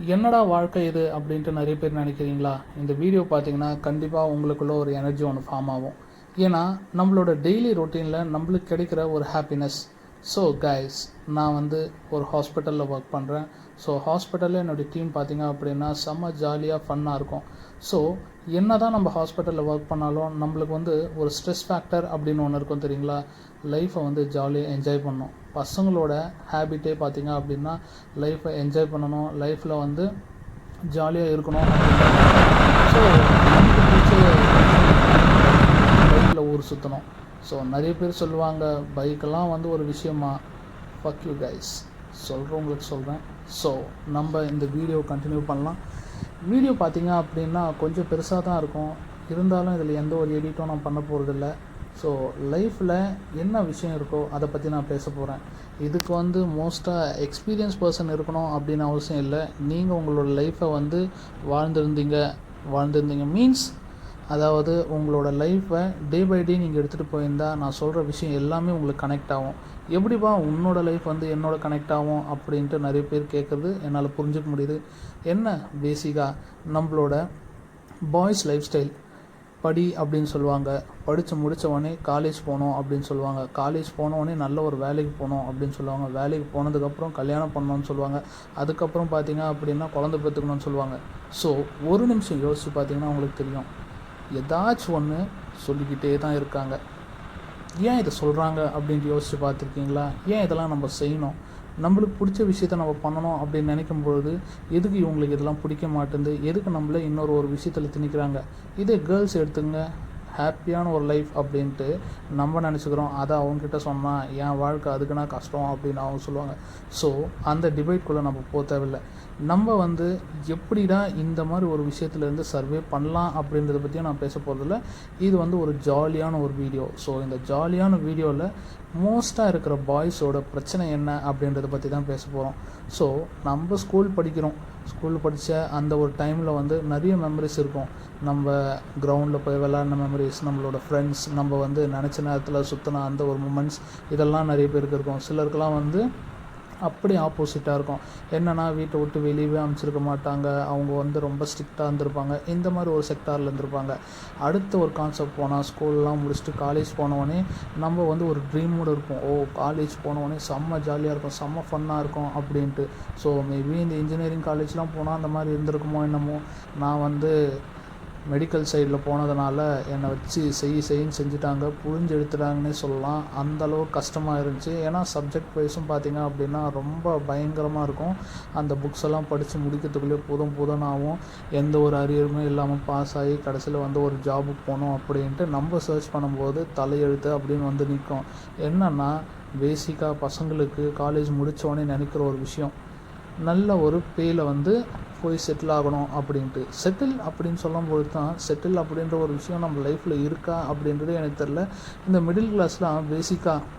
என்னடா வாழ்க்கை இது அப்படின்ட்டு நிறைய பேர் நினைக்கிறீங்களா? இந்த வீடியோ பார்த்தீங்கன்னா கண்டிப்பாக உங்களுக்குள்ள ஒரு எனர்ஜி ஒன்று ஃபார்ம் ஆகும். ஏன்னா நம்மளோட டெய்லி ரொட்டீனில் நம்மளுக்கு கிடைக்கிற ஒரு ஹாப்பினஸ். ஸோ கைஸ், நான் வந்து ஒரு ஹாஸ்பிட்டலில் ஒர்க் பண்ணுறேன். ஸோ ஹாஸ்பிட்டலில் என்னுடைய டீம் பார்த்திங்க அப்படின்னா செம்ம ஜாலியாக ஃபன்னாக இருக்கும். ஸோ என்ன தான் நம்ம ஹாஸ்பிட்டலில் ஒர்க் பண்ணாலும் நம்மளுக்கு வந்து ஒரு ஸ்ட்ரெஸ் ஃபேக்டர் அப்படின்னு ஒன்று இருக்கும் தெரியுங்களா? லைஃப்பை வந்து ஜாலியாக என்ஜாய் பண்ணணும். பசங்களோட ஹேபிட்டே பார்த்திங்க அப்படின்னா லைஃப்பை என்ஜாய் பண்ணணும், லைஃப்பில் வந்து ஜாலியாக இருக்கணும் அப்படின்றது. ஸோ நமக்கு பிடிச்ச பைக்கில் ஊர் சுற்றணும். ஸோ நிறைய பேர் சொல்லுவாங்க பைக்கெல்லாம் வந்து ஒரு விஷயமா. ஃபக் யூ கைஸ், சொல்கிறவங்களுக்கு சொல்கிறேன். ஸோ நம்ம இந்த வீடியோ கண்டினியூ பண்ணலாம். வீடியோ பார்த்திங்க அப்படின்னா கொஞ்சம் பெருசாக தான் இருக்கும், இருந்தாலும் இதில் எந்த ஒரு எடிட்டும் நான் பண்ண போகிறதில்ல. ஸோ லைஃப்பில் என்ன விஷயம் இருக்கோ அதை பற்றி நான் பேச போகிறேன். இதுக்கு வந்து மோஸ்ட்டாக எக்ஸ்பீரியன்ஸ் பர்சன் இருக்கணும் அப்படின்னு அவசியம் இல்லை. நீங்கள் உங்களோட லைஃப்பை வந்து வாழ்ந்திருந்தீங்க மீன்ஸ், அதாவது உங்களோட லைஃப்பை டே பை டே நீங்கள் எடுத்துகிட்டு போயிருந்தால் நான் சொல்கிற விஷயம் எல்லாமே உங்களுக்கு கனெக்ட் ஆகும். எப்படிப்பா உன்னோட லைஃப் வந்து என்னோட கனெக்ட் ஆகும் அப்படின்ட்டு நிறைய பேர் கேட்குறது என்னால் புரிஞ்சுக்க முடியுது. என்ன பேசிக்காக நம்மளோட பாய்ஸ் லைஃப் ஸ்டைல், படி அப்படின்னு சொல்லுவாங்க, படித்து முடித்தவொடனே காலேஜ் போகணும் அப்படின்னு சொல்லுவாங்க, காலேஜ் போனவொடனே நல்ல ஒரு வேலைக்கு போகணும் அப்படின்னு சொல்லுவாங்க, வேலைக்கு போனதுக்கப்புறம் கல்யாணம் பண்ணணும்னு சொல்லுவாங்க, அதுக்கப்புறம் பார்த்திங்க அப்படின்னா குழந்தை பெற்றுக்கணும்னு சொல்லுவாங்க. ஸோ ஒரு நிமிஷம் யோசித்து பார்த்திங்கன்னா உங்களுக்கு தெரியும், ஏதாச்சும் ஒன்று சொல்லிக்கிட்டே தான் இருக்காங்க. ஏன் இதை சொல்கிறாங்க அப்படின்ட்டு யோசித்து பார்த்துருக்கீங்களா? ஏன் இதெல்லாம் நம்ம செய்யணும்? நம்மளுக்கு பிடிச்ச விஷயத்த நம்ம பண்ணணும் அப்படின்னு நினைக்கும் பொழுது எதுக்கு இவங்களுக்கு இதெல்லாம் பிடிக்க மாட்டேங்குது, எதுக்கு நம்மள ஒரு விஷயத்தில் திணிக்கிறாங்க? இதே கேர்ள்ஸ் எடுத்துங்க, ஹாப்பியான ஒரு லைஃப் அப்படின்ட்டு நம்ம நினச்சிக்கிறோம். அதை அவங்கக்கிட்ட சொன்னால் என் வாழ்க்கை அதுக்குன்னா கஷ்டம் அப்படின்னு அவங்க சொல்லுவாங்க. ஸோ அந்த டிபேட்குள்ளே நம்ம போக தேவையில்லை. நம்ம வந்து எப்படிடா இந்த மாதிரி ஒரு விஷயத்துலேருந்து சர்வே பண்ணலாம் அப்படின்றத பற்றியும் நான் பேச போகிறதில்ல. இது வந்து ஒரு ஜாலியான ஒரு வீடியோ. ஸோ இந்த ஜாலியான வீடியோவில் மோஸ்ட்டாக இருக்கிற பாய்ஸோட பிரச்சனை என்ன அப்படின்றத பற்றி தான் பேச போகிறோம். ஸோ நம்ம ஸ்கூல் படித்த அந்த ஒரு டைமில் வந்து நிறைய மெமரிஸ் இருக்கும். நம்ம கிரவுண்டில் போய் விளையாடின மெமரிஸ், நம்மளோட ஃப்ரெண்ட்ஸ், நம்ம வந்து நினச்ச நேரத்தில் சுற்றின அந்த ஒரு மூமெண்ட்ஸ், இதெல்லாம் நிறைய பேருக்கு இருக்கும். சிலருக்கெல்லாம் வந்து அப்படி ஆப்போசிட்டாக இருக்கும். என்னென்னா வீட்டை விட்டு வெளியவே அனுப்பிச்சிருக்க மாட்டாங்க, அவங்க வந்து ரொம்ப ஸ்ட்ரிக்டாக இருந்திருப்பாங்க, இந்த மாதிரி ஒரு செக்டாரில் இருந்திருப்பாங்க. அடுத்த ஒரு கான்செப்ட் போனால், ஸ்கூல்லாம் முடிச்சுட்டு காலேஜ் போனவொடனே நம்ம வந்து ஒரு ட்ரீமோடு இருப்போம். காலேஜ் போனவொடனே செம்ம ஜாலியாக இருக்கும், செம்ம ஃபன்னாக இருக்கும் அப்படின்ட்டு. ஸோ மேபி இந்த இன்ஜினியரிங் காலேஜ்லாம் போனால் அந்த மாதிரி இருந்திருக்குமோ என்னமோ. நான் வந்து மெடிக்கல் சைடில் போனதுனால என்னை வச்சு செய்யின்னு செஞ்சுட்டாங்க, புழிஞ்சு எடுத்துட்டாங்கன்னே சொல்லலாம். அந்தளவுக்கு கஷ்டமாக இருந்துச்சு. ஏன்னா சப்ஜெக்ட் வைஸும் பார்த்திங்க அப்படின்னா ரொம்ப பயங்கரமாக இருக்கும். அந்த புக்ஸ் எல்லாம் படித்து முடிக்கிறதுக்குள்ளே போதும் ஆகும். எந்த ஒரு அரியருமே இல்லாமல் பாஸ் ஆகி கடைசியில் வந்து ஒரு ஜாபுக்கு போகணும் அப்படின்ட்டு நம்ம சர்ச் பண்ணும்போது தலையெழுத்து அப்படின்னு வந்து நிற்கும். என்னென்னா பேசிக்காக பசங்களுக்கு காலேஜ் முடித்தோடனே நினைக்கிற ஒரு விஷயம், நல்ல ஒரு பேயில் வந்து போய் செட்டில் ஆகணும் அப்படின்ட்டு. செட்டில் அப்படின்னு சொல்லும்போது தான், செட்டில் அப்படின்ற ஒரு விஷயம் நம்ம லைஃப்பில் இருக்கா அப்படின்றது எனக்கு தெரில. இந்த மிடில் கிளாஸ்லாம் பேசிக்காக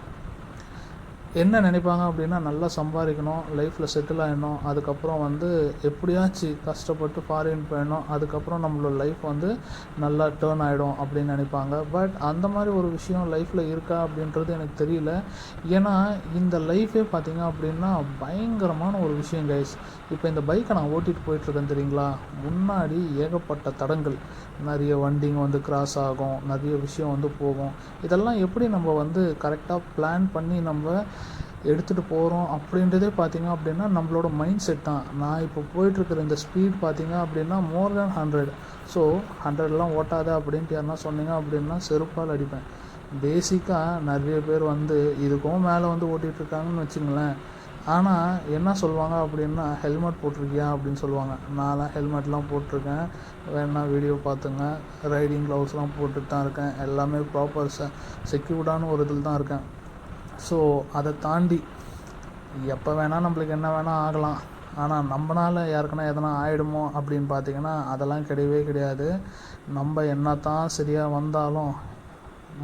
என்ன நினைப்பாங்க அப்படின்னா, நல்லா சம்பாதிக்கணும், லைஃப்பில் செட்டில் ஆகிடணும், அதுக்கப்புறம் வந்து எப்படியாச்சும் கஷ்டப்பட்டு ஃபாரின் போயிடணும், அதுக்கப்புறம் நம்மளோட லைஃப் வந்து நல்லா டேர்ன் ஆகிடும் அப்படின்னு நினைப்பாங்க. பட் அந்த மாதிரி ஒரு விஷயம் லைஃப்பில் இருக்கா அப்படின்றது எனக்கு தெரியல. ஏன்னா இந்த லைஃபே பார்த்திங்க அப்படின்னா பயங்கரமான ஒரு விஷயம் கைஸ். இப்போ இந்த பைக்கை நான் ஓட்டிகிட்டு போயிட்டுருக்கேன் தெரியுங்களா, முன்னாடி ஏகப்பட்ட தடங்கள், நிறைய வண்டிங்க வந்து கிராஸ் ஆகும், நிறைய விஷயம் வந்து போகும். இதெல்லாம் எப்படி நம்ம வந்து கரெக்டாக பிளான் பண்ணி நம்ம எடுத்துகிட்டு போகிறோம் அப்படின்றதே பார்த்திங்க அப்படின்னா நம்மளோட மைண்ட் செட் தான். நான் இப்போ போயிட்டுருக்கிற இந்த ஸ்பீட் பார்த்திங்க அப்படின்னா மோர் தேன் 100. ஸோ 100லாம் ஓட்டாத அப்படின்ட்டு யாருன்னா சொன்னீங்க அப்படின்னா செருப்பால் அடிப்பேன். பேசிக்காக நிறைய பேர் வந்து இதுக்கும் மேலே வந்து ஓட்டிகிட்ருக்காங்கன்னு வச்சுங்களேன். ஆனால் என்ன சொல்லுவாங்க அப்படின்னா, ஹெல்மெட் போட்டிருக்கியா அப்படின்னு சொல்லுவாங்க. நான்லாம் ஹெல்மெட்லாம் போட்டிருக்கேன், வேணால் வீடியோ பார்த்துங்க. ரைடிங் க்ளவுஸ்லாம் போட்டுட்டு தான் இருக்கேன். எல்லாமே ப்ராப்பர் செக்யூர்டான ஒரு இதில் தான் இருக்கேன். ஸோ அதை தாண்டி எப்போ வேணால் நம்மளுக்கு என்ன வேணால் ஆகலாம். ஆனால் நம்மளால் யாருக்குன்னா எதனா ஆகிடுமோ அப்படின்னு பார்த்திங்கன்னா அதெல்லாம் கிடையவே கிடையாது. நம்ம என்ன தான் சரியாக வந்தாலும்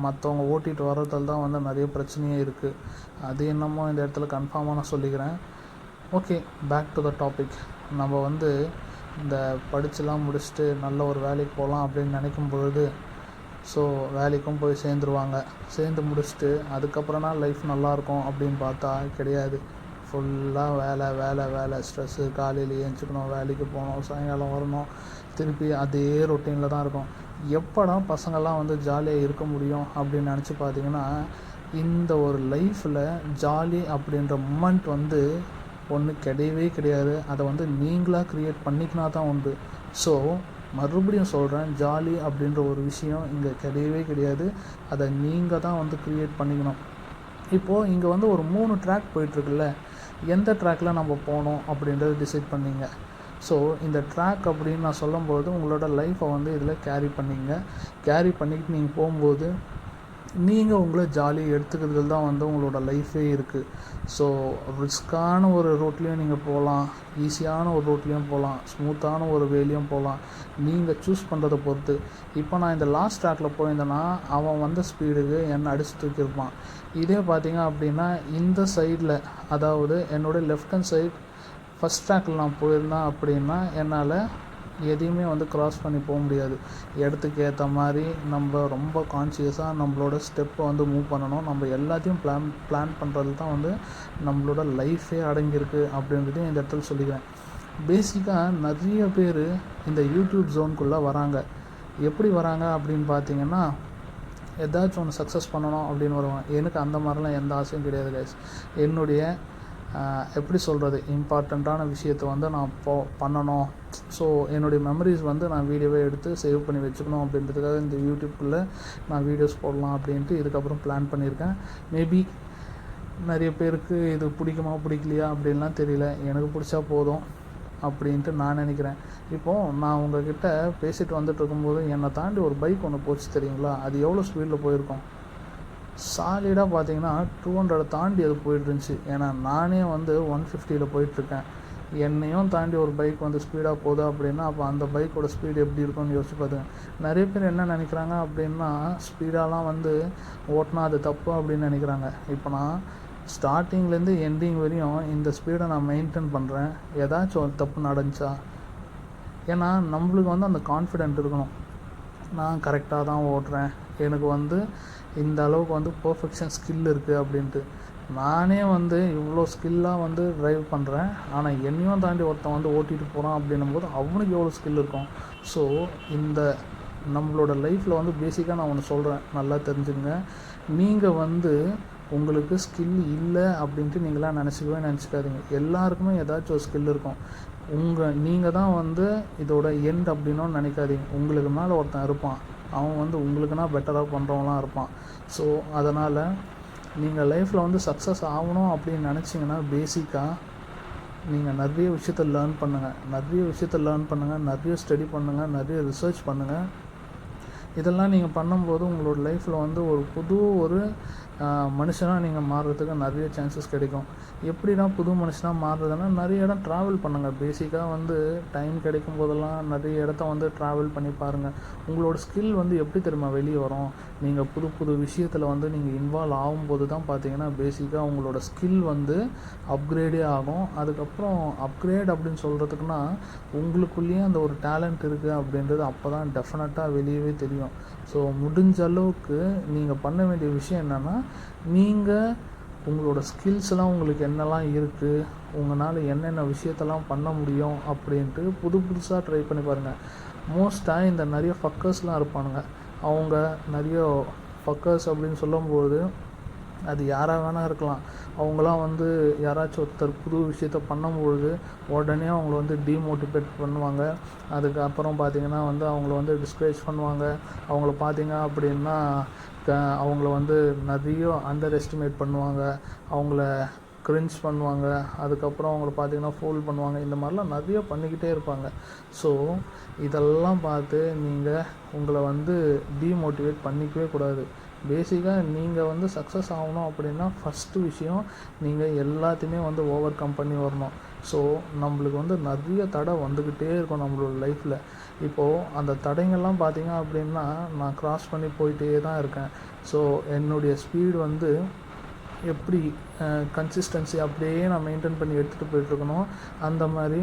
மற்றவங்க ஓட்டிகிட்டு வர்றதில் தான் வந்து நிறைய பிரச்சனையே இருக்குது. அது என்னமோ இந்த இடத்துல கன்ஃபார்மாக நான் சொல்லிக்கிறேன். Okay, back to the topic. நம்ம வந்து இந்த படிச்சுலாம் முடிச்சுட்டு நல்ல ஒரு வேலைக்கு போகலாம் அப்படின்னு நினைக்கும் பொழுது, ஸோ வேலைக்கும் போய் சேர்ந்து முடிச்சுட்டு அதுக்கப்புறம்னா லைஃப் நல்லாயிருக்கும் அப்படின்னு பார்த்தா கிடையாது. ஃபுல்லாக வேலை வேலை வேலை ஸ்ட்ரெஸ்ஸு, காலையில் ஏஞ்சிக்கணும், வேலைக்கு போகணும், சாயங்காலம் வரணும், திருப்பி அதே ரொட்டீனில் தான் இருக்கும். எப்படா பசங்கள்லாம் வந்து ஜாலியாக இருக்க முடியும் அப்படின்னு நினச்சி பார்த்தீங்கன்னா, இந்த ஒரு லைஃப்பில் ஜாலி அப்படின்ற மொமெண்ட் வந்து ஒன்று கிடையவே கிடையாது. அதை வந்து நீங்களாக க்ரியேட் பண்ணிக்கினா தான் உண்டு. ஸோ மறுபடியும் சொல்கிறேன், ஜாலி அப்படின்ற ஒரு விஷயம் இங்கே கிடையவே கிடையாது. அதை நீங்கள் தான் வந்து க்ரியேட் பண்ணிக்கணும். இப்போது இங்கே வந்து ஒரு 3 ட்ராக் போயிட்டுருக்குல்ல, எந்த ட்ராக்கில் நம்ம போகணும் அப்படின்றத டிசைட் பண்ணிங்க. ஸோ இந்த ட்ராக் அப்படின்னு நான் சொல்லும்போது உங்களோட லைஃப்பை வந்து இதில் கேரி பண்ணிக்கிட்டு நீங்கள் போகும்போது நீங்கள் உங்களை ஜாலியாக எடுத்துக்கிறதுல தான் வந்து உங்களோட லைஃபே இருக்குது. ஸோ ரிஸ்க்கான ஒரு ரூட்லேயும் நீங்கள் போகலாம், ஈஸியான ஒரு ரூட்லேயும் போகலாம், ஸ்மூத்தான ஒரு வேலையும் போகலாம். நீங்கள் சூஸ் பண்ணுறதை பொறுத்து. இப்போ நான் இந்த லாஸ்ட் ட்ராக்கில் போயிருந்தேன்னா அவன் வந்த ஸ்பீடுக்கு என்னை அடித்து தூக்கியிருப்பான். இதே பார்த்தீங்க அப்படின்னா இந்த சைடில், அதாவது என்னோடய லெஃப்ட் ஹேண்ட் சைட் ஃபஸ்ட் ட்ராக்கில் நான் போயிருந்தேன் அப்படின்னா என்னால் எதையுமே வந்து க்ராஸ் பண்ணி போக முடியாது. இடத்துக்கு ஏற்ற மாதிரி நம்ம ரொம்ப கான்ஷியஸாக நம்மளோட ஸ்டெப்பை வந்து மூவ் பண்ணணும். நம்ம எல்லாத்தையும் பிளான் பண்ணுறது தான் வந்து நம்மளோட லைஃபே அடங்கியிருக்கு அப்படின்றதையும் இந்த இடத்துல சொல்லிக்கிறேன். பேசிக்காக நிறைய பேர் இந்த யூடியூப் ஜோனுக்குள்ளே வராங்க. எப்படி வராங்க அப்படின்னு பார்த்தீங்கன்னா, ஏதாச்சும் ஒன்று சக்ஸஸ் பண்ணணும் அப்படின்னு வருவாங்க. எனக்கு அந்த மாதிரிலாம் எந்த ஆசையும் கிடையாது கைஸ். என்னுடைய எப்படி சொல்கிறது, இம்பார்ட்டண்ட்டான விஷயத்தை வந்து நான் பண்ணணும். ஸோ என்னுடைய மெமரிஸ் வந்து நான் வீடியோவே எடுத்து சேவ் பண்ணி வச்சுக்கணும் அப்படின்றதுக்காக இந்த யூடியூப்பில் நான் வீடியோஸ் போடலாம் அப்படின்ட்டு இதுக்கப்புறம் பிளான் பண்ணியிருக்கேன். மேபி நிறைய பேருக்கு இது பிடிக்கலையா அப்படின்லாம் தெரியல. எனக்கு பிடிச்சா போதும் அப்படின்ட்டு நான் நினைக்கிறேன். இப்போது நான் உங்கள்கிட்ட பேசிட்டு வந்துட்டு இருக்கும்போது என்னை தாண்டி ஒரு பைக் ஒன்று போச்சு தெரியுங்களா? அது எவ்வளோ ஸ்பீடில் போயிருக்கோம்? சாலிடாக பார்த்தீங்கன்னா 200 தாண்டி அது போயிட்டுருந்துச்சு. ஏன்னா நானே வந்து 150 போயிட்டுருக்கேன். என்னையும் தாண்டி ஒரு பைக் வந்து ஸ்பீடாக போகுது அப்படின்னா அப்போ அந்த பைக்கோட ஸ்பீடு எப்படி இருக்கும்னு யோசிச்சு பார்த்துங்க. நிறைய பேர் என்ன நினைக்கிறாங்க அப்படின்னா, ஸ்பீடாலாம் வந்து ஓட்டினா அது தப்பு அப்படின்னு நினைக்கிறாங்க. இப்போ நான் ஸ்டார்டிங்லேருந்து எண்டிங் வரையும் இந்த ஸ்பீடை நான் மெயின்டைன் பண்ணுறேன். ஏதாச்சும் ஒரு தப்பு நடந்துச்சா? ஏன்னா நம்மளுக்கு வந்து அந்த கான்ஃபிடென்ட் இருக்கணும். நான் கரெக்டாக தான் ஓட்டுறேன், எனக்கு வந்து இந்த அளவுக்கு வந்து பர்ஃபெக்ஷன் ஸ்கில் இருக்குது அப்படின்ட்டு. நானே வந்து இவ்வளோ ஸ்கில்லாக வந்து ட்ரைவ் பண்ணுறேன், ஆனால் என்னையும் தாண்டி ஒருத்தன் வந்து ஓட்டிகிட்டு போகிறான் அப்படின்னும்போது அவனுக்கு எவ்வளோ ஸ்கில் இருக்கும். ஸோ இந்த நம்மளோட லைஃப்பில் வந்து பேசிக்காக நான் ஒன்று சொல்கிறேன், நல்லா தெரிஞ்சுங்க. நீங்கள் வந்து உங்களுக்கு ஸ்கில் இல்லை அப்படின்ட்டு நீங்களாம் நினச்சிக்காதீங்க. எல்லாருக்குமே ஏதாச்சும் ஒரு ஸ்கில் இருக்கும். நீங்கள் தான் வந்து இதோட எண்ட் அப்படின்னும் நினைக்காதீங்க. உங்களுக்கு மேலே ஒருத்தன் இருப்பான், அவன் வந்து உங்களுக்குன்னா பெட்டராக பண்ணுறவங்களாம் இருப்பான். ஸோ அதனால் நீங்கள் லைஃப்பில் வந்து சக்ஸஸ் ஆகணும் அப்படின்னு நினச்சிங்கன்னா பேசிக்காக நீங்கள் நிறைய விஷயத்த லேர்ன் பண்ணுங்கள், நிறைய ஸ்டடி பண்ணுங்கள், நிறைய ரிசர்ச் பண்ணுங்கள். இதெல்லாம் நீங்கள் பண்ணும்போது உங்களோட லைஃப்பில் வந்து ஒரு புது மனுஷனாக நீங்கள் மாறுறதுக்கு நிறைய சான்சஸ் கிடைக்கும். எப்படின்னா புது மனுஷனாக மாறுறதுன்னா நிறைய இடம் ட்ராவல் பண்ணுங்கள். பேசிக்காக வந்து டைம் கிடைக்கும் போதெல்லாம் நிறைய இடத்த வந்து ட்ராவல் பண்ணி பாருங்கள். உங்களோட ஸ்கில் வந்து எப்படி தெரியுமா வெளியே வரும்? நீங்கள் புது விஷயத்தில் வந்து நீங்கள் இன்வால்வ் ஆகும்போது தான் பார்த்தீங்கன்னா பேசிக்காக உங்களோட ஸ்கில் வந்து அப்கிரேடே ஆகும். அதுக்கப்புறம் அப்கிரேட் அப்படின்னு சொல்கிறதுக்குன்னா உங்களுக்குள்ளேயே அந்த ஒரு டேலண்ட் இருக்குது அப்படின்றது அப்போ தான் டெஃபினட்டாக வெளியவே தெரியும். ஸோ முடிஞ்ச அளவுக்கு நீங்கள் பண்ண வேண்டிய விஷயம் என்னென்னா, நீங்கள் உங்களோட ஸ்கில்ஸ்லாம் உங்களுக்கு என்னெல்லாம் இருக்குது, உங்களால் என்னென்ன விஷயத்தெல்லாம் பண்ண முடியும் அப்படின்ட்டு புதுசாக ட்ரை பண்ணி பாருங்கள். மோஸ்ட்டாக இந்த நிறைய ஃபக்கர்ஸ்லாம் இருப்பானுங்க. அவங்க நிறைய ஃபக்கர்ஸ் அப்படின்னு சொல்லும்போது அது யாராக வேணால் இருக்கலாம். அவங்களாம் வந்து யாராச்சும் ஒருத்தர் புது விஷயத்த பண்ணும்பொழுது உடனே அவங்கள வந்து டீமோட்டிவேட் பண்ணுவாங்க. அதுக்கப்புறம் பார்த்திங்கன்னா வந்து அவங்கள வந்து டிஸ்கரேஜ் பண்ணுவாங்க. அவங்கள பார்த்திங்க அப்படின்னா அவங்கள வந்து நிறைய அண்டர் எஸ்டிமேட் பண்ணுவாங்க, அவங்கள கிரிஞ்ச் பண்ணுவாங்க, அதுக்கப்புறம் அவங்கள பார்த்திங்கன்னா ஃபோல் பண்ணுவாங்க. இந்த மாதிரிலாம் நிறைய பண்ணிக்கிட்டே இருப்பாங்க. ஸோ இதெல்லாம் பார்த்து நீங்கள் உங்களை வந்து டீமோட்டிவேட் பண்ணிக்கவே கூடாது. பேசிக்காக நீங்கள் வந்து சக்ஸஸ் ஆகணும் அப்படின்னா ஃபஸ்ட்டு விஷயம் நீங்கள் எல்லாத்தையுமே வந்து ஓவர் கம் பண்ணி வரணும். ஸோ நம்மளுக்கு வந்து நிறைய தடை வந்துக்கிட்டே இருக்கும் நம்மளோட லைஃப்பில். இப்போது அந்த தடைங்கள்லாம் பார்த்திங்க அப்படின்னா நான் க்ராஸ் பண்ணி போயிட்டே தான் இருக்கேன். ஸோ என்னுடைய ஸ்பீடு வந்து எப்படி கன்சிஸ்டன்சி அப்படியே நான் மெயின்டைன் பண்ணி எடுத்துகிட்டு போயிட்டுருக்கணும். அந்த மாதிரி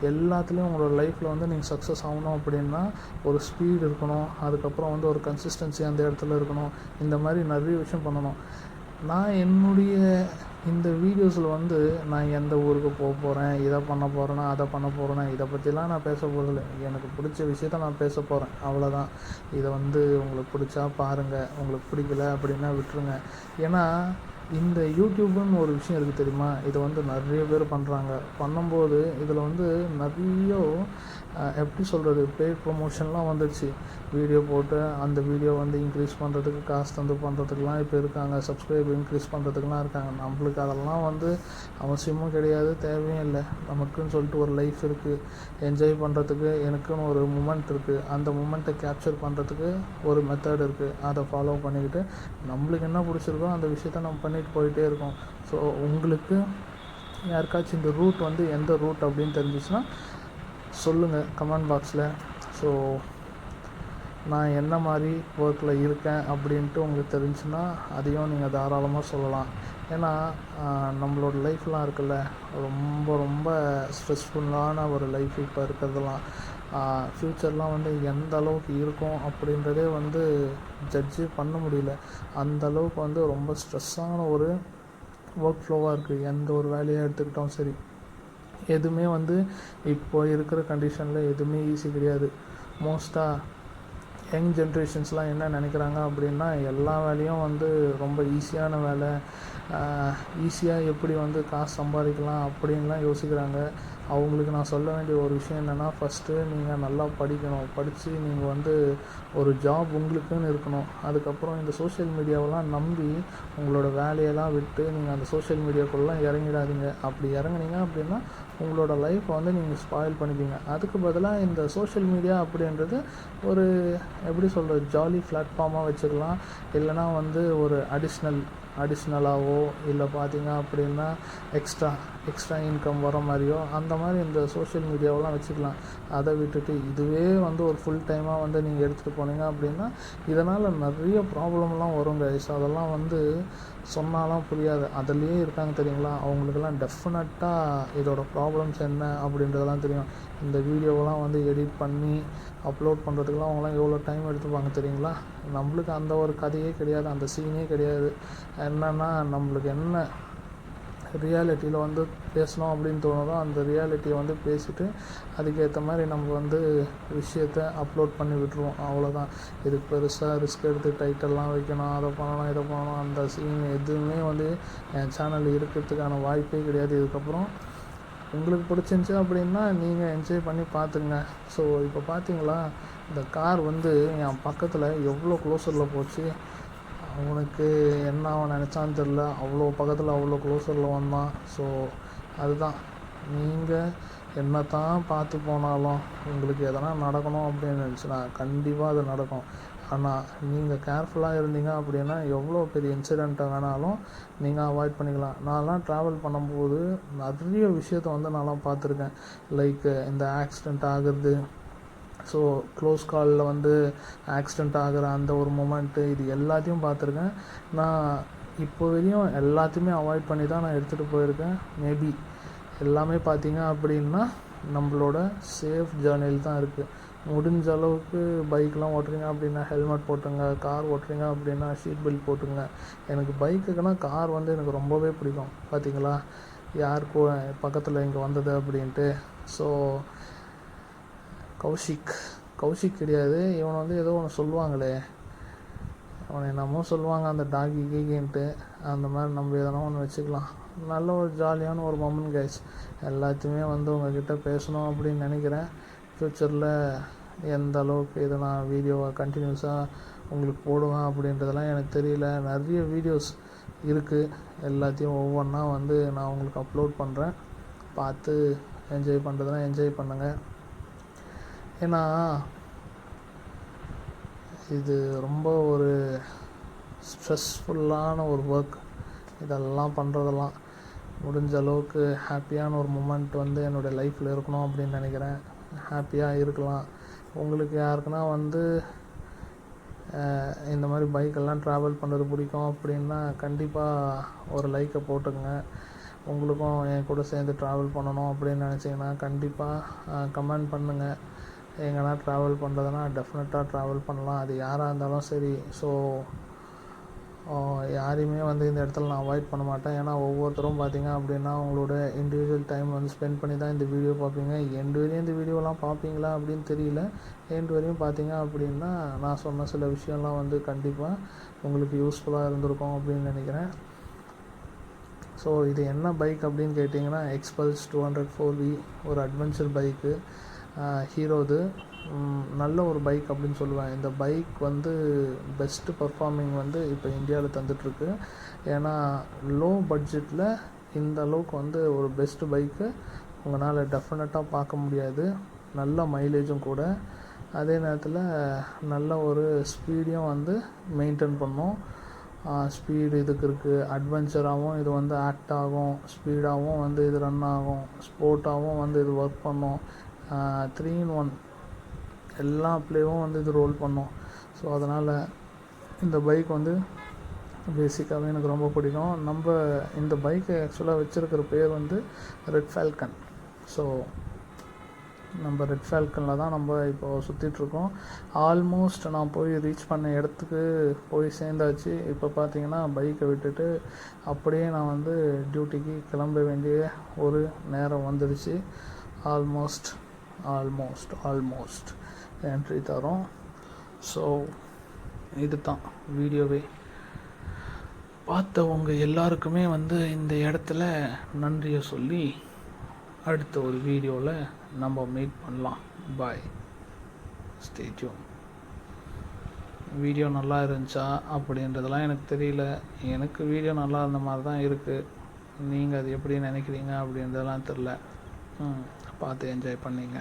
எல்லாத்துலேயும் உங்களோட லைஃப்பில் வந்து நீங்கள் சக்ஸஸ் ஆகணும் அப்படின்னா ஒரு ஸ்பீடு இருக்கணும், அதுக்கப்புறம் வந்து ஒரு கன்சிஸ்டன்சி அந்த இடத்துல இருக்கணும். இந்த மாதிரி நிறைய விஷயம் பண்ணணும். நான் என்னுடைய இந்த வீடியோஸில் வந்து நான் எந்த ஊருக்கு போக போகிறேன், இதை பண்ண போகிறேன்னா, அதை பண்ண போகிறேன்னா, இதை பற்றிலாம் நான் பேச போகிறதில்ல. எனக்கு பிடிச்ச விஷயத்த நான் பேச போகிறேன், அவ்வளோதான். இதை வந்து உங்களுக்கு பிடிச்சா பாருங்கள், உங்களுக்கு பிடிக்கல அப்படின்னா விட்டுருங்க. ஏன்னா இந்த யூடியூப்னு ஒரு விஷயம் இருக்குது தெரியுமா, இதை வந்து நிறைய பேர் பண்ணுறாங்க. பண்ணும்போது இதில் வந்து நிறைய எப்படி சொல்கிறது, பெய்ட் ப்ரொமோஷன்லாம் வந்துடுச்சு. வீடியோ போட்டு அந்த வீடியோ வந்து இன்க்ரீஸ் பண்ணுறதுக்கு காசு தந்து பண்ணுறதுக்குலாம் இப்போ இருக்காங்க. சப்ஸ்கிரைப் இன்க்ரீஸ் பண்ணுறதுக்குலாம் இருக்காங்க. நம்மளுக்கு அதெல்லாம் வந்து அவசியமும் கிடையாது, தேவையும் இல்லை. நமக்குன்னு சொல்லிட்டு ஒரு லைஃப் இருக்குது, என்ஜாய் பண்ணுறதுக்கு எனக்குன்னு ஒரு மூமெண்ட் இருக்குது. அந்த மூமெண்ட்டை கேப்சர் பண்ணுறதுக்கு ஒரு மெத்தட் இருக்குது. அதை ஃபாலோ பண்ணிக்கிட்டு நம்மளுக்கு என்ன பிடிச்சிருக்கோ அந்த விஷயத்த நம்ம பண்ணிட்டு போயிட்டே இருக்கோம். ஸோ உங்களுக்கு யாருக்காச்சும் இந்த ரூட் வந்து எந்த ரூட் அப்படின்னு தெரிஞ்சிச்சுன்னா சொல்லுங்கள் கமெண்ட் பாக்ஸில். ஸோ நான் என்ன மாதிரி ஒர்க்கில் இருக்கேன் அப்படின்ட்டு உங்களுக்கு தெரிஞ்சுன்னா அதையும் நீங்கள் தாராளமாக சொல்லலாம். ஏன்னா நம்மளோட லைஃப்லாம் இருக்குல்ல, ரொம்ப ரொம்ப ஸ்ட்ரெஸ்ஃபுல்லான ஒரு லைஃப் இப்போ இருக்கிறதெல்லாம். ஃப்யூச்சர்லாம் வந்து எந்த அளவுக்கு இருக்கும் அப்படின்றதே வந்து ஜட்ஜே பண்ண முடியல. அந்த அளவுக்கு வந்து ரொம்ப ஸ்ட்ரெஸ்ஸான ஒரு ஒர்க் ஃப்ளோவாக இருக்குது. எந்த ஒரு வேலையை எடுத்துக்கிட்டோம் சரி, எதுவுமே வந்து இப்போ இருக்கிற கண்டிஷனில் எதுவுமே ஈஸி கிடையாது. மோஸ்ட்டாக யங் ஜென்ரேஷன்ஸ்லாம் என்ன நினைக்கிறாங்க அப்படின்னா, எல்லா வேலையும் வந்து ரொம்ப ஈஸியான வேலை, ஈஸியாக எப்படி வந்து காசு சம்பாதிக்கலாம் அப்படின்லாம் யோசிக்கிறாங்க. அவங்களுக்கு நான் சொல்ல வேண்டிய ஒரு விஷயம் என்னென்னா, ஃபஸ்ட்டு நீங்கள் நல்லா படிக்கணும். படித்து நீங்கள் வந்து ஒரு ஜாப் உங்களுக்குன்னு இருக்கணும். அதுக்கப்புறம் இந்த சோஷியல் மீடியாவெல்லாம் நம்பி உங்களோட வேலையெல்லாம் விட்டு நீங்கள் அந்த சோஷியல் மீடியாக்குள்ளெலாம் இறங்கிடாதீங்க. அப்படி இறங்குனீங்க அப்படின்னா உங்களோட லைஃப்பை வந்து நீங்கள் ஸ்பாயில் பண்ணிப்பீங்க. அதுக்கு பதிலாக இந்த சோஷியல் மீடியா அப்படின்றது ஒரு எப்படி சொல்கிறது, ஜாலி பிளாட்ஃபார்மாக வச்சுக்கலாம். இல்லைனா வந்து ஒரு அடிஷ்னலாகவோ இல்லை பார்த்தீங்க அப்படின்னா எக்ஸ்ட்ரா இன்கம் வர மாதிரியோ அந்த மாதிரி இந்த சோஷியல் மீடியாவெல்லாம் வச்சுக்கலாம். அதை விட்டுட்டு இதுவே வந்து ஒரு ஃபுல் டைமாக வந்து நீங்கள் எடுத்துகிட்டு போனீங்க அப்படின்னா இதனால் நிறைய ப்ராப்ளம்லாம் வருங்க. அதெல்லாம் வந்து சொன்னாலாம் புரியாது. அதுலேயே இருக்காங்க தெரியுங்களா, அவங்களுக்கெல்லாம் டெஃபினட்டாக இதோட ப்ராப்ளம்ஸ் என்ன அப்படின்றதெல்லாம் தெரியும். இந்த வீடியோவெல்லாம் வந்து எடிட் பண்ணி அப்லோட் பண்ணுறதுக்கெலாம் அவங்களாம் எவ்வளோ டைம் எடுத்துப்பாங்க தெரியுங்களா. நம்மளுக்கு அந்த ஒரு கதையே கிடையாது, அந்த சீனே கிடையாது. என்னென்னா நம்மளுக்கு என்ன ரியாலிட்டியில் வந்து பேசணும் அப்படின்னு தோணுதோ அந்த ரியாலிட்டியை வந்து பேசிவிட்டு அதுக்கேற்ற மாதிரி நம்ம வந்து விஷயத்தை அப்லோட் பண்ணி விட்டுருவோம், அவ்வளோதான். இதுக்கு பெருசாக ரிஸ்க் எடுத்து டைட்டில்லாம் வைக்கணும், அதை பண்ணணும் இதை பண்ணணும், அந்த சீன் எதுவுமே வந்து என் சேனலில் இருக்கிறதுக்கான வாய்ப்பே கிடையாது. இதுக்கப்புறம் உங்களுக்கு பிடிச்சிருந்துச்சி அப்படின்னா நீங்கள் என்ஜாய் பண்ணி பார்த்துங்க. ஸோ இப்போ பார்த்தீங்களா, இந்த கார் வந்து என் பக்கத்தில் எவ்வளோ க்ளோஸரில் போச்சு. அவனுக்கு என்ன அவன் நினச்சான்னு தெரில, அவ்வளோ பக்கத்தில் அவ்வளோ க்ளோஸரில் வந்தான். ஸோ அதுதான், நீங்கள் என்ன தான் பார்த்து போனாலும் உங்களுக்கு எதனா நடக்கணும் அப்படின்னு நினச்சினா கண்டிப்பாக அது நடக்கும். ஆனால் நீங்கள் கேர்ஃபுல்லாக இருந்தீங்க அப்படின்னா எவ்வளோ பெரிய இன்சிடெண்ட்டை வேணாலும் நீங்கள் அவாய்ட் பண்ணிக்கலாம். நான்லாம் ட்ராவல் பண்ணும்போது நிறைய விஷயத்த வந்து நான்லாம் பார்த்துருக்கேன். லைக் இந்த ஆக்சிடெண்ட் ஆகிறது, ஸோ க்ளோஸ் காலில் வந்து ஆக்சிடெண்ட் ஆகிற அந்த ஒரு மொமெண்ட்டு, இது எல்லாத்தையும் பார்த்துருக்கேன். நான் இப்போ வரையும் எல்லாத்தையுமே அவாய்ட் பண்ணி தான் நான் எடுத்துகிட்டு போயிருக்கேன். மேபி எல்லாமே பார்த்தீங்க அப்படின்னா நம்மளோட சேஃப் ஜேர்னியில் தான் இருக்குது. முடிஞ்ச அளவுக்கு பைக்லாம் ஓட்டுறீங்க அப்படின்னா ஹெல்மெட் போட்டுங்க, கார் ஓட்டுறீங்க அப்படின்னா சீட் பெல்ட் போட்டுங்க. எனக்கு பைக்குக்குன்னா கார் வந்து எனக்கு ரொம்பவே பிடிக்கும். பார்த்தீங்களா யாருக்கோ பக்கத்தில் இங்கே வந்தது அப்படின்ட்டு. ஸோ கௌஷிக் கிடையாது, இவனை வந்து ஏதோ ஒன்று சொல்லுவாங்களே, அவனை என்னமோ சொல்லுவாங்க அந்த டாகி கீகின்ட்டு, அந்த மாதிரி நம்ம எதனா ஒன்று வச்சுக்கலாம். நல்ல ஒரு ஜாலியான ஒரு மொமெண்ட் கைஸ். எல்லாத்தையுமே வந்து உங்கள்கிட்ட பேசணும் அப்படின்னு நினைக்கிறேன். ஃப்யூச்சரில் எந்த அளவுக்கு இதை நான் வீடியோவை கண்டினியூஸாக உங்களுக்கு போடுவேன் அப்படின்றதெல்லாம் எனக்கு தெரியல. நிறைய வீடியோஸ் இருக்குது, எல்லாத்தையும் ஒவ்வொன்றா வந்து நான் உங்களுக்கு அப்லோட் பண்ணுறேன். பார்த்து என்ஜாய் பண்ணுறதுனா என்ஜாய் பண்ணுங்கள். ஏன்னா இது ரொம்ப ஒரு ஸ்ட்ரெஸ்ஃபுல்லான ஒரு ஒர்க். இதெல்லாம் பண்ணுறதெல்லாம் முடிஞ்ச அளவுக்கு ஹாப்பியான ஒரு மூமெண்ட் வந்து என்னுடைய லைஃப்பில் இருக்கணும் அப்படின்னு நினைக்கிறேன். ஹாப்பியாக இருக்கலாம். உங்களுக்கு யாருக்குன்னா வந்து இந்த மாதிரி பைக்கெல்லாம் ட்ராவல் பண்ணுறது பிடிக்கும் அப்படின்னா கண்டிப்பாக ஒரு லைக்கை போட்டுங்க. உங்களுக்கும் என் கூட சேர்ந்து ட்ராவல் பண்ணணும் அப்படின்னு நினச்சிங்கன்னா கண்டிப்பாக கமெண்ட் பண்ணுங்கள். எங்கன்னா ட்ராவல் பண்ணுறதுனா டெஃபினட்டாக ட்ராவல் பண்ணலாம், அது யாராக இருந்தாலும் சரி. ஸோ யாரையுமே வந்து இந்த இடத்துல நான் அவாய்ட் பண்ண மாட்டேன். ஏன்னா ஒவ்வொருத்தரும் பார்த்தீங்க அப்படின்னா அவங்களோட இண்டிவிஜுவல் டைம் வந்து ஸ்பெண்ட் பண்ணி தான் இந்த வீடியோ பார்ப்பீங்க. எண்டு வரையும் இந்த வீடியோலாம் பார்ப்பீங்களா அப்படின்னு தெரியல. எண்டு வரையும் பார்த்தீங்க அப்படின்னா நான் சொன்ன சில விஷயம்லாம் வந்து கண்டிப்பாக உங்களுக்கு யூஸ்ஃபுல்லாக இருந்திருக்கும் அப்படின்னு நினைக்கிறேன். ஸோ இது என்ன பைக் அப்படின்னு கேட்டிங்கன்னா எக்ஸ்பல்ஸ் 200 ஒரு அட்வென்ச்சர் பைக்கு. ஹீரோது நல்ல ஒரு பைக் அப்படின்னு சொல்லுவேன். இந்த பைக் வந்து பெஸ்ட்டு பர்ஃபார்மிங் வந்து இப்போ இந்தியாவில் தந்துட்டுருக்கு. ஏன்னா லோ பட்ஜெட்டில் இந்த அளவுக்கு வந்து ஒரு பெஸ்ட்டு பைக்கு உங்களால் டெஃபினட்டாக பார்க்க முடியாது. நல்ல மைலேஜும் கூட, அதே நேரத்தில் நல்ல ஒரு ஸ்பீடையும் வந்து மெயின்டைன் பண்ணும். ஸ்பீடு இதுக்கு இருக்குது. அட்வென்ச்சராகவும் இது வந்து ஆக்ட் ஆகும், ஸ்பீடாகவும் வந்து இது ரன் ஆகும், ஸ்போர்ட்டாகவும் வந்து இது ஒர்க் பண்ணும். 3-in-1 எல்லா ப்ளேவும் வந்து இது ரோல் பண்ணும். ஸோ அதனால் இந்த பைக் வந்து பேசிக்காகவே எனக்கு ரொம்ப பிடிக்கும். நம்ம இந்த பைக்கை ஆக்சுவலாக வச்சுருக்கிற பேர் வந்து ரெட் ஃபால்கன். ஸோ நம்ம ரெட் ஃபால்கனில் தான் நம்ம இப்போது சுற்றிட்ருக்கோம். ஆல்மோஸ்ட் நான் போய் ரீச் பண்ண இடத்துக்கு போய் சேர்ந்தாச்சு. இப்போ பார்த்தீங்கன்னா பைக்கை விட்டுட்டு அப்படியே நான் வந்து டியூட்டிக்கு கிளம்ப வேண்டிய ஒரு நேரம் வந்துடுச்சு. ஆல்மோஸ்ட் என்ட்ரி தரோம். ஸோ இது தான் வீடியோவே. பார்த்தவங்க எல்லாருக்குமே வந்து இந்த இடத்துல நன்றியை சொல்லி அடுத்த ஒரு வீடியோவில் நம்ம மீட் பண்ணலாம். பாய், ஸ்டே டியூன். வீடியோ நல்லா இருந்துச்சா அப்படின்றதெல்லாம் எனக்கு தெரியல. எனக்கு வீடியோ நல்லா இருந்த மாதிரி தான் இருக்குது. நீங்கள் அது எப்படி நினைக்கிறீங்க அப்படின்றதெல்லாம் தெரில. பார்த்து என்ஜாய் பண்ணிங்க.